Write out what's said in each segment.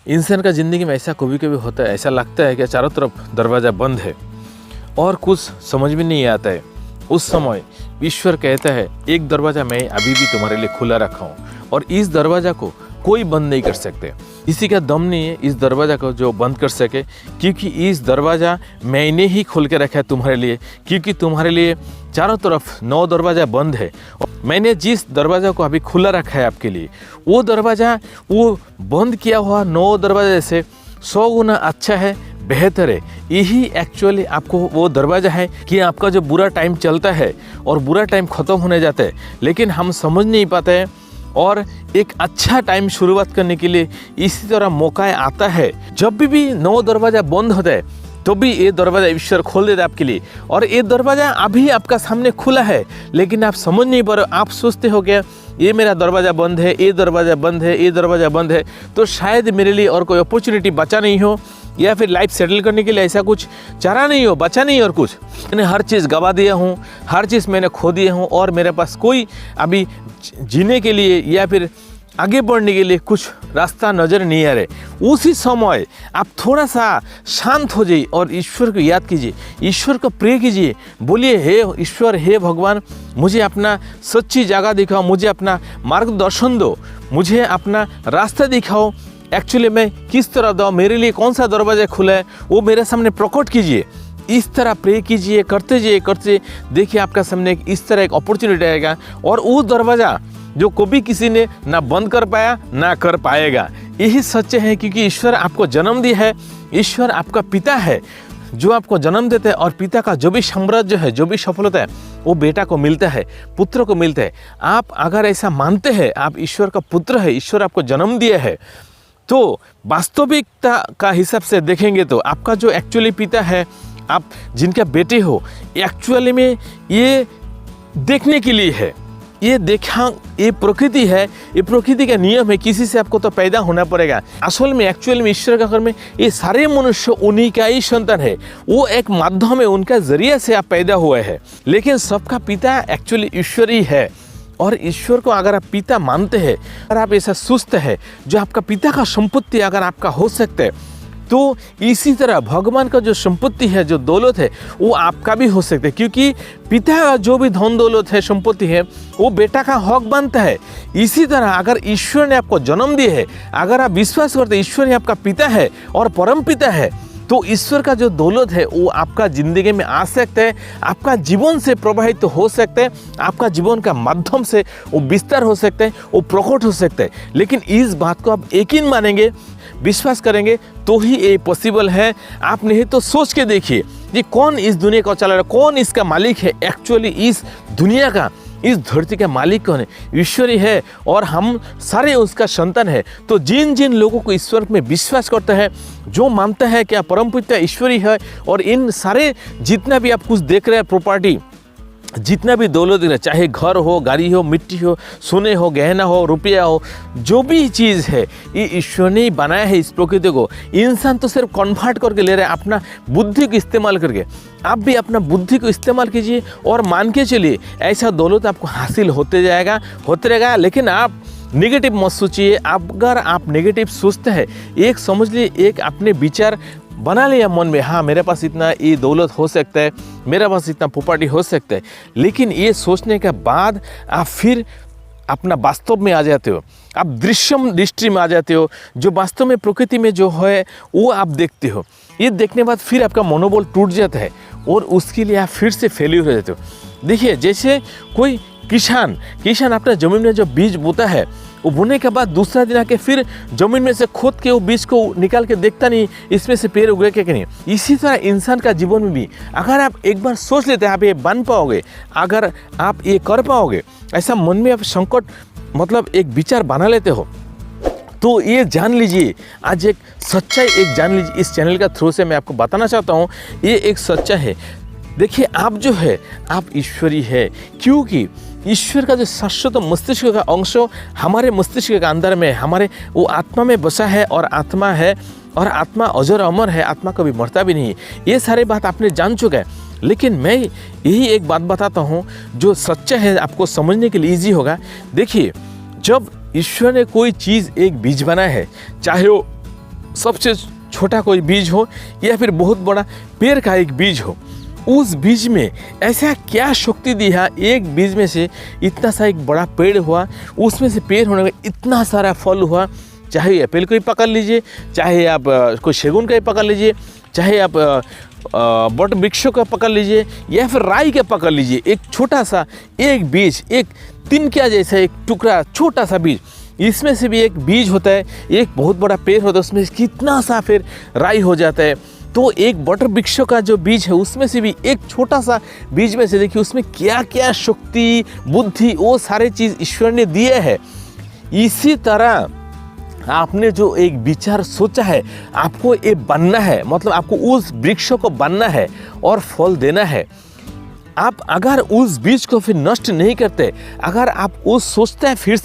इंसान का ज़िंदगी में ऐसा कभी कभी होता है, ऐसा लगता है कि चारों तरफ दरवाज़ा बंद है और कुछ समझ में नहीं आता है। उस समय ईश्वर कहता है, एक दरवाज़ा मैं अभी भी तुम्हारे लिए खुला रखा हूँ और इस दरवाज़ा को कोई बंद नहीं कर सकते। किसी का दम नहीं है इस दरवाज़ा को जो बंद कर सके, क्योंकि इस दरवाज़ा मैंने ही खोल के रखा है तुम्हारे लिए, क्योंकि तुम्हारे लिए चारों तरफ 9 दरवाज़ा बंद है। मैंने जिस दरवाज़ा को अभी खुला रखा है आपके लिए, वो दरवाज़ा वो बंद किया हुआ 9 दरवाजे से 100 गुना अच्छा है, बेहतर है। यही एक्चुअली आपको वो दरवाज़ा है कि आपका जो बुरा टाइम चलता है और बुरा टाइम ख़त्म होने जाता है, लेकिन हम समझ नहीं पाते हैं और एक अच्छा टाइम शुरुआत करने के लिए इसी तरह मौका आता है। जब भी 9 दरवाज़ा बंद होता है तो भी ये दरवाज़ा ईश्वर खोल देता है आपके लिए, और ये दरवाज़ा अभी आपका सामने खुला है, लेकिन आप समझ नहीं पा रहे हो। आप सोचते हो क्या ये मेरा दरवाज़ा बंद है, ये दरवाज़ा बंद है, ये दरवाज़ा बंद है, तो शायद मेरे लिए और कोई अपॉर्चुनिटी बचा नहीं हो, या फिर लाइफ सेटल करने के लिए ऐसा कुछ चारा नहीं हो, बचा नहीं और कुछ। मैंने हर चीज़ गवा दिया हूँ, हर चीज़ मैंने खो दिया हूँ और मेरे पास कोई अभी जीने के लिए या फिर आगे बढ़ने के लिए कुछ रास्ता नज़र नहीं आ रहे। उसी समय आप थोड़ा सा शांत हो जाइए और ईश्वर को याद कीजिए, ईश्वर को प्रे कीजिए, बोलिए, हे ईश्वर, हे भगवान, मुझे अपना सच्ची जगह दिखाओ, मुझे अपना मार्गदर्शन दो, मुझे अपना रास्ता दिखाओ। एक्चुअली मैं किस तरह दो, मेरे लिए कौन सा दरवाज़ा खुला है वो मेरे सामने प्रकट कीजिए। इस तरह प्रे कीजिए, करते जाइए, देखिए आपका सामने इस तरह एक अपॉर्चुनिटी आएगा और वो दरवाज़ा जो कभी किसी ने ना बंद कर पाया ना कर पाएगा। यही सच्चे हैं, क्योंकि ईश्वर आपको जन्म दिया है, ईश्वर आपका पिता है जो आपको जन्म देता है, और पिता का जो भी साम्राज्य है, जो भी सफलता है, वो बेटा को मिलता है, पुत्र को मिलता है। आप अगर ऐसा मानते हैं आप ईश्वर का पुत्र है, ईश्वर आपको जन्म दिया है, तो वास्तविकता का हिसाब से देखेंगे तो आपका जो एक्चुअली पिता है, आप जिनका बेटे हो, एक्चुअली में ये देखने के लिए है, ये देखा, ये प्रकृति है, ये प्रकृति का नियम है, किसी से आपको तो पैदा होना पड़ेगा। असल में एक्चुअली में ईश्वर का कर्म में ये सारे मनुष्य उन्हीं का ही संतान है, वो एक माध्यम है, उनका जरिए से आप पैदा हुए हैं, लेकिन सबका पिता एक्चुअली ईश्वर ही है। और ईश्वर को अगर आप पिता मानते हैं, अगर आप ऐसा सुस्त है जो आपका पिता का संपत्ति अगर आपका हो सकता है, तो इसी तरह भगवान का जो संपत्ति है, जो दौलत है, वो आपका भी हो सकता है, क्योंकि पिता का जो भी धन दौलत है, संपत्ति है, वो बेटा का हक बनता है। इसी तरह अगर ईश्वर ने आपको जन्म दिया है, अगर आप विश्वास करते हैं ईश्वर ही आपका पिता है और परम पिता है, तो ईश्वर का जो दौलत है वो आपका ज़िंदगी में आ सकता है, आपका जीवन से प्रभावित तो हो सकता है, आपका जीवन का माध्यम से वो विस्तार हो सकता है, वो प्रकट हो सकता है। लेकिन इस बात को आप यकीन मानेंगे, विश्वास करेंगे तो ही ये पॉसिबल है। आप नहीं तो सोच के देखिए कि कौन इस दुनिया को चला रहा है, कौन इसका मालिक है। एक्चुअली इस दुनिया का, इस धरती का मालिक कौन है? ईश्वर ही है, और हम सारे उसका संतान है। तो जिन जिन लोगों को ईश्वर में विश्वास करता है, जो मानता है कि परमपिता ईश्वर ही है, और इन सारे जितना भी आप कुछ देख रहे हैं, प्रॉपर्टी, जितना भी दौलत है, चाहे घर हो, गाड़ी हो, मिट्टी हो, सोने हो, गहना हो, रुपया हो, जो भी चीज़ है, ये ईश्वर ने ही बनाया है इस प्रकृति को। इंसान तो सिर्फ कन्वर्ट करके ले रहा है अपना बुद्धि को इस्तेमाल करके। आप भी अपना बुद्धि को इस्तेमाल कीजिए और मान के चलिए, ऐसा दौलत आपको हासिल होते जाएगा, होते रहेगा। लेकिन आप नेगेटिव मत सोचिए। अगर आप नेगेटिव सोचते हैं, एक समझ लिए, एक अपने विचार बना लिया मन में, हाँ मेरे पास इतना ये दौलत हो सकता है, मेरे पास इतना प्रॉपर्टी हो सकता है, लेकिन ये सोचने के बाद आप फिर अपना वास्तव में आ जाते हो, आप दृश्यम दृष्टि में आ जाते हो, जो वास्तव में प्रकृति में जो है वो आप देखते हो। ये देखने के बाद फिर आपका मनोबल टूट जाता है और उसके लिए आप फिर से फेल्यूर हो जाते हो। देखिए, जैसे कोई किसान अपना ज़मीन में जो बीज बोता है, वो बोने के बाद दूसरा दिन आके फिर ज़मीन में से खोद के वो बीज को निकाल के देखता नहीं इसमें से पेड़ उगे क्या कि नहीं। इसी तरह इंसान का जीवन में भी अगर आप एक बार सोच लेते हैं आप ये बन पाओगे, अगर आप ये कर पाओगे, ऐसा मन में आप संकट मतलब एक विचार बना लेते हो, तो ये जान लीजिए, आज एक सच्चाई एक जान लीजिए। इस चैनल का थ्रू से मैं आपको बताना चाहता हूँ, ये एक सच्चा है। देखिए, आप जो है आप ईश्वरी है, क्योंकि ईश्वर का जो शाश्वत मस्तिष्क का अंश हमारे मस्तिष्क के अंदर में, हमारे वो आत्मा में बसा है, और आत्मा है, और आत्मा अजर अमर है, आत्मा कभी मरता भी नहीं। ये सारी बात आपने जान चुका है, लेकिन मैं यही एक बात बताता हूँ जो सच्चा है, आपको समझने के लिए ईजी होगा। देखिए, जब ईश्वर ने कोई चीज़ एक बीज बनाया है, चाहे वो सबसे छोटा कोई बीज हो या फिर बहुत बड़ा पेड़ का एक बीज हो, उस बीज में ऐसा क्या शक्ति दी है, एक बीज में से इतना सा एक बड़ा पेड़ हुआ, उसमें से पेड़ होने में इतना सारा फल हुआ। चाहे एप्पल को ही पकड़ लीजिए, चाहे आप कोई सेगुन का ही पकड़ लीजिए, चाहे आप बट वृक्षों का पकड़ लीजिए या फिर राई का पकड़ लीजिए, एक छोटा सा एक बीज, एक तिनका जैसा एक टुकड़ा छोटा सा बीज, इसमें से भी एक बीज होता है, एक बहुत बड़ा पेड़ होता है, उसमें कितना सा फिर राई हो जाता है। तो एक बटर वृक्षों का जो बीज है उसमें से भी एक छोटा सा बीज में से देखिए उसमें क्या क्या शक्ति, बुद्धि, वो सारे चीज़ ईश्वर ने दिए है। इसी तरह आपने जो एक विचार सोचा है, आपको ये बनना है, मतलब आपको उस वृक्ष को बनना है और फल देना है। आप अगर उस बीज को फिर नष्ट नहीं करते, अगर आप वो सोचते हैं फिर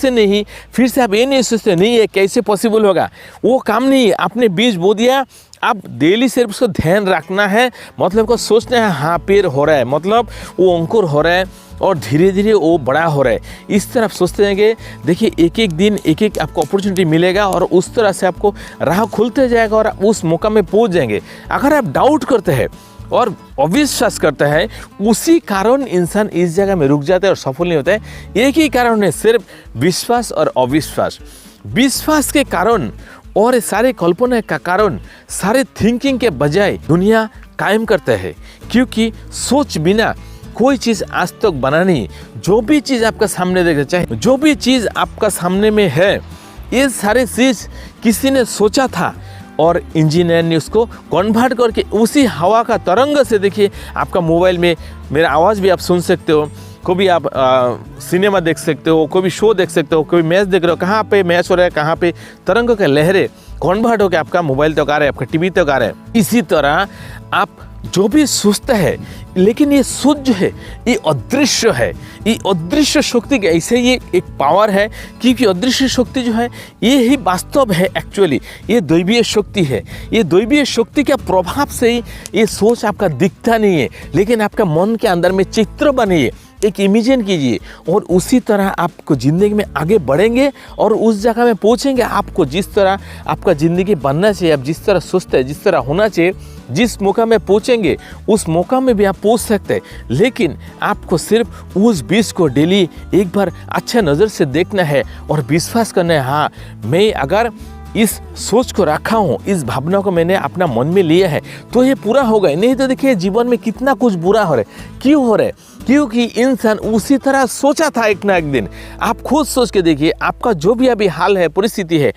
से आप ये नहीं सोचते नहीं ये कैसे पॉसिबल होगा, वो काम नहीं। आपने बीज बो दिया, आप डेली सिर्फ उसको ध्यान रखना है, मतलब को सोचना है हाँ पेड़ हो रहा है, मतलब वो अंकुर हो रहा है और धीरे धीरे वो बड़ा हो रहा है। इस तरह आप सोचते रहेंगे, देखिए एक एक दिन एक एक आपको अपॉर्चुनिटी मिलेगा और उस तरह से आपको राह खुलते जाएगा और उस मौका में पहुंच जाएंगे। अगर आप डाउट करते हैं और अविश्वास करता है, उसी कारण इंसान इस जगह में रुक जाता है और सफल नहीं होता है। एक ही कारण है, सिर्फ विश्वास और अविश्वास। विश्वास के कारण और सारे कल्पना का कारण सारे थिंकिंग के बजाय दुनिया कायम करता है, क्योंकि सोच बिना कोई चीज़ आज तक बना नहीं। जो भी चीज़ आपका सामने देखे, चाहे जो भी चीज़ आपका सामने में है, ये सारे चीज़ किसी ने सोचा था और इंजीनियर ने उसको कन्वर्ट करके उसी हवा का तरंग से, देखिए आपका मोबाइल में मेरा आवाज़ भी आप सुन सकते हो, कभी आप सिनेमा देख सकते हो, कोई भी शो देख सकते हो, कोई मैच देख रहे हो, कहाँ पे मैच हो रहा है, कहाँ पे तरंग के लहरें कन्वर्ट होकर आपका मोबाइल तक आ रहा है, आपका टीवी तक आ रहा है। इसी तरह आप जो भी सोचते हैं, लेकिन ये सोच जो है ये अदृश्य है, ये अदृश्य शक्ति की ऐसे ये एक पावर है, क्योंकि अदृश्य शक्ति जो है ये ही वास्तव है। एक्चुअली ये दैवीय शक्ति है। ये दैवीय शक्ति के प्रभाव से ही ये सोच आपका दिखता नहीं है, लेकिन आपका मन के अंदर में चित्र बनिए, एक इमेजिन कीजिए और उसी तरह आपको ज़िंदगी में आगे बढ़ेंगे और उस जगह में पहुंचेंगे। आपको जिस तरह आपका ज़िंदगी बनना चाहिए, आप जिस तरह सोचते हैं, जिस तरह होना चाहिए, जिस मौका में पहुंचेंगे उस मौका में भी आप पहुंच सकते हैं। लेकिन आपको सिर्फ उस बीज को डेली एक बार अच्छा नज़र से देखना है और विश्वास करना है, हाँ मैं अगर इस सोच को रखा हूँ, इस भावना को मैंने अपना मन में लिया है तो ये पूरा होगा। नहीं तो देखिए जीवन में कितना कुछ बुरा हो रहा है। क्यों हो रहा है? क्योंकि इंसान उसी तरह सोचा था एक ना एक दिन। आप खुद सोच के देखिए, आपका जो भी अभी हाल है, परिस्थिति है,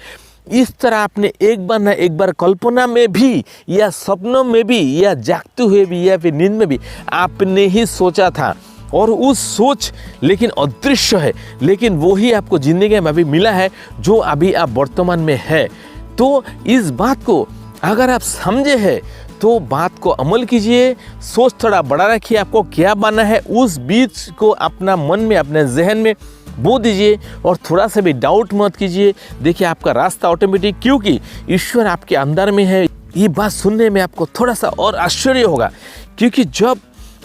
इस तरह आपने एक बार ना एक बार कल्पना में भी या सपनों में भी या जागते हुए भी या फिर नींद में भी आपने ही सोचा था। और उस सोच लेकिन अदृश्य है, लेकिन वो ही आपको ज़िंदगी में अभी मिला है जो अभी आप वर्तमान में है। तो इस बात को अगर आप समझे हैं तो बात को अमल कीजिए, सोच थोड़ा बड़ा रखिए, आपको क्या बनना है उस बीज को अपना मन में, अपने जहन में बो दीजिए और थोड़ा सा भी डाउट मत कीजिए। देखिए आपका रास्ता ऑटोमेटिक, क्योंकि ईश्वर आपके अंदर में है। ये बात सुनने में आपको थोड़ा सा और आश्चर्य होगा, क्योंकि जब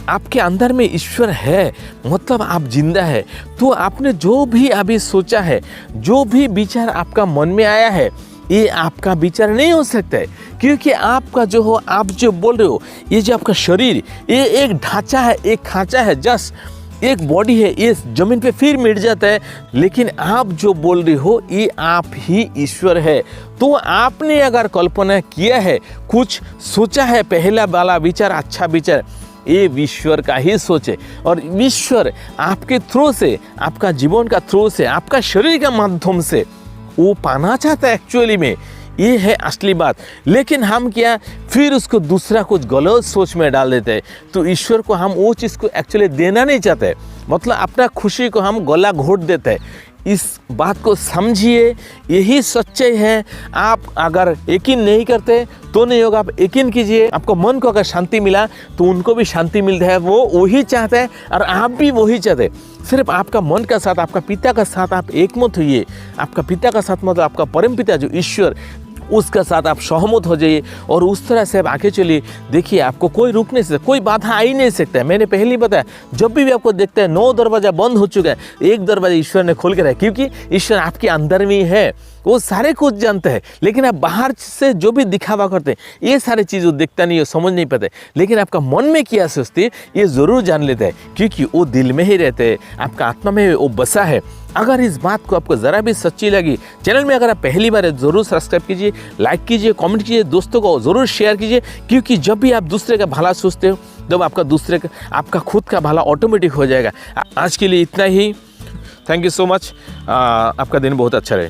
आपके अंदर में ईश्वर है मतलब आप जिंदा है, तो आपने जो भी अभी सोचा है, जो भी विचार आपका मन में आया है, ये आपका विचार नहीं हो सकता है। क्योंकि आपका जो हो, आप जो बोल रहे हो, ये जो आपका शरीर, ये एक ढांचा है, एक खांचा है, जस्ट एक बॉडी है, ये जमीन पे फिर मिट जाता है। लेकिन आप जो बोल रहे हो ये आप ही ईश्वर है। तो आपने अगर कल्पना किया है, कुछ सोचा है, पहला वाला विचार अच्छा विचार, ये ईश्वर का ही सोचे और ईश्वर आपके थ्रू से, आपका जीवन का थ्रू से, आपका शरीर के माध्यम से वो पाना चाहता है। एक्चुअली में ये है असली बात। लेकिन हम क्या फिर उसको दूसरा कुछ गलत सोच में डाल देते हैं। तो ईश्वर को हम वो चीज़ को एक्चुअली देना नहीं चाहते, मतलब अपना खुशी को हम गला घोट देते हैं। इस बात को समझिए, यही सच्चाई है। आप अगर यकीन नहीं करते तो नहीं होगा, आप यकीन कीजिए। आपको मन को अगर शांति मिला तो उनको भी शांति मिलता है, वो वही चाहते हैं और आप भी वही चाहते हैं। सिर्फ आपका मन का साथ, आपका पिता का साथ आप एक मत होइए। आपका पिता का साथ मतलब आपका परम पिता जो ईश्वर, उसका साथ आप सहमत हो जाइए और उस तरह से आप आगे चलिए। देखिए आपको कोई रुक नहीं सकता, कोई बाधा आ ही नहीं सकता है। मैंने पहले ही बताया, जब भी आपको देखते हैं 9 दरवाजा बंद हो चुका है, एक दरवाजा ईश्वर ने खोल के रखा है, क्योंकि ईश्वर आपके अंदर में है। वो सारे कुछ जानते हैं, लेकिन आप बाहर से जो भी दिखावा करते हैं ये सारी चीज़ वो देखता नहीं है, समझ नहीं पाते, लेकिन आपका मन में क्या सोचते हैं ये ज़रूर जान लेता है, क्योंकि वो दिल में ही रहते हैं, आपका आत्मा में वो बसा है। अगर इस बात को आपको ज़रा भी सच्ची लगी, चैनल में अगर आप पहली बार है ज़रूर सब्सक्राइब कीजिए, लाइक कीजिए, कमेंट कीजिए, दोस्तों को ज़रूर शेयर कीजिए, क्योंकि जब भी आप दूसरे का भला सोचते हो तब आपका खुद का भला ऑटोमेटिक हो जाएगा। आज के लिए इतना ही। Thank you so much. आपका दिन बहुत अच्छा रहे।